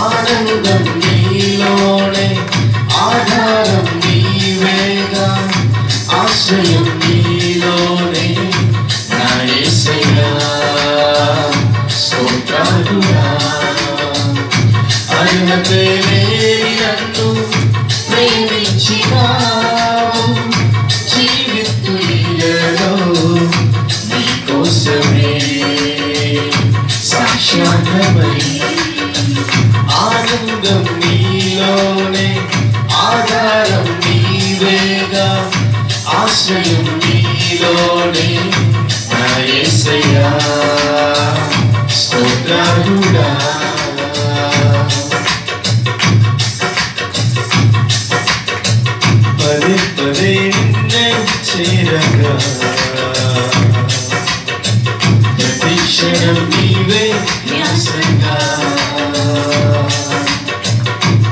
ఆనందం నీలోనే, ఆధారం నీవేగా, ఆశ్రయం నీలోనే నా యేసయ్యా. స్తోత్రాలుగా అర్హతే లేని నన్ను ప్రేమించినావు, జీవితులలో నీకోసమే సాక్షాత్మై. ఆనందం నీలోనే, ఆధారం నీవేగా, ఆశ్రయం నీలోనే నా యేసయ్యా. స్తోత్రాలుగా పదే పదే నిన్నే చేరగా, ప్రతి క్షణం నీవే ధ్యాసగా.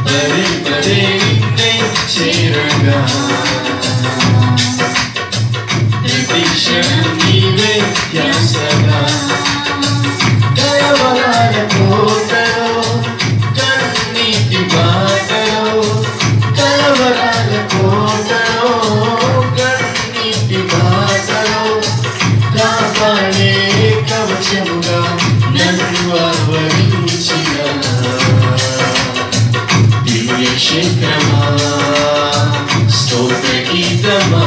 పదే పదే నిన్నే చేరగా, ప్రతి క్షణం నీవే ధ్యాసగా. కలవరాల కోటలో, కన్నీటి బాటలో, కలవరాల కోటలో, కన్నీటి బాటలో, కాపాడే కవచముగా నన్ను ఆవరించిన దివ్య క్షేత్రమా, స్తోత్ర గీతమా.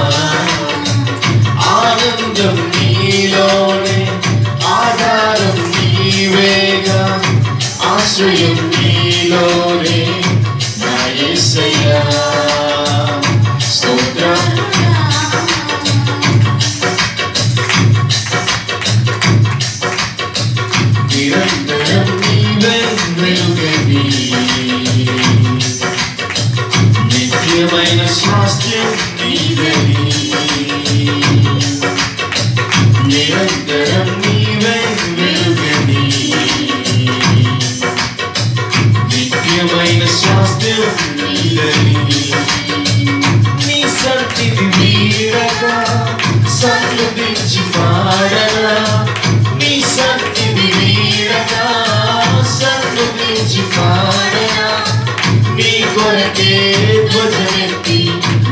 ఆనందం నీలోనే, ఆధారం నీవేగా, ఆశ్రయం నీలోనే నా యేసయ్యా. స్తోత్రాలు నిరంతరం నీవే వెలుగని, నిత్యమైన స్వాస్థ్యం నీవని. నిరంతరం నీవే వెలుగని, నిత్యమైన స్వాస్థ్యం నీవని. నీ సన్నిధి వీడగా సన్నుతించి పాడగా, నీ సన్నిధి వీడగా సన్నుతించి పాడగా, నీ కొరకే ధ్వజమెత్తి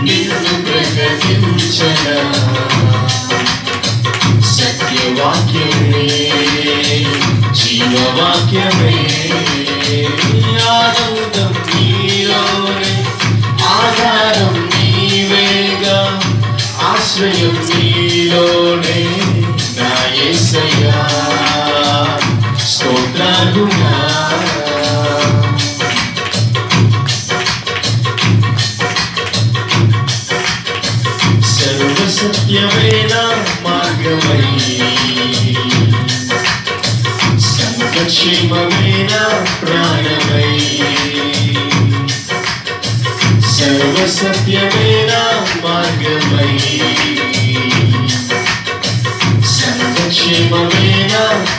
నిన్ను ప్రకటించగా. సత్యవాక్యమే, జీవవాక్యమే. ఆనందం నీలోనే, ఆధారం నీవేగా, ఆశ్రయం నీలోనే నా యేసయ్యా. స్తోత్రాలుగా సర్వసత్యమైన మార్గమై, సంక్షేమమైన ప్రాణమై. సర్వసత్యమైన మార్గమై, సంక్షేమమైన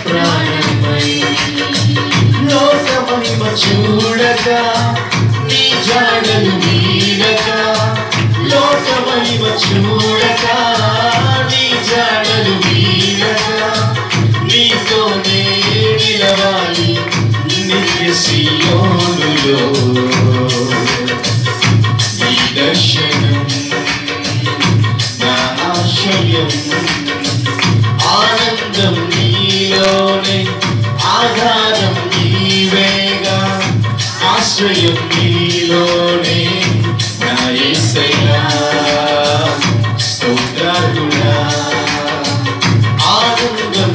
ప్రాణమై. లోకమహిమ చూడగా, నీ జాడలు వీడగా, లోకమహిమ చూడగా, నీ జాడలు వీడగా, నీతోనే నిలవాలి నిత్య సీయోనులో. ఈ దర్శనం నా ఆశయం, ఆనందం నీలోనే, ఆధారం నీవేగా, ఆశ్రయం నీలోనే నా యేసయ్యా. స్తోత్రాలుగా ఆనందం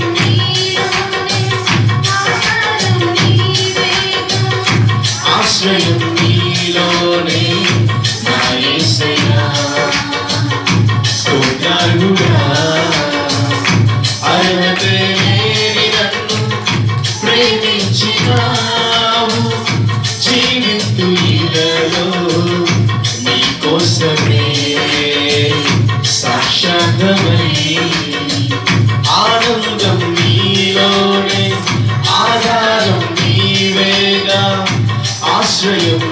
ఆశ్రయం నీలోనే నా యేసయ్యా. స్తోత్రాలుగా అర్హతే లేని నన్ను ప్రేమించినావు, జీవితులలో నీకోసమే సాక్షాత్మై. ఆనందం నీలోనే, ఆధారం నీవేగా, ఆశ్రయం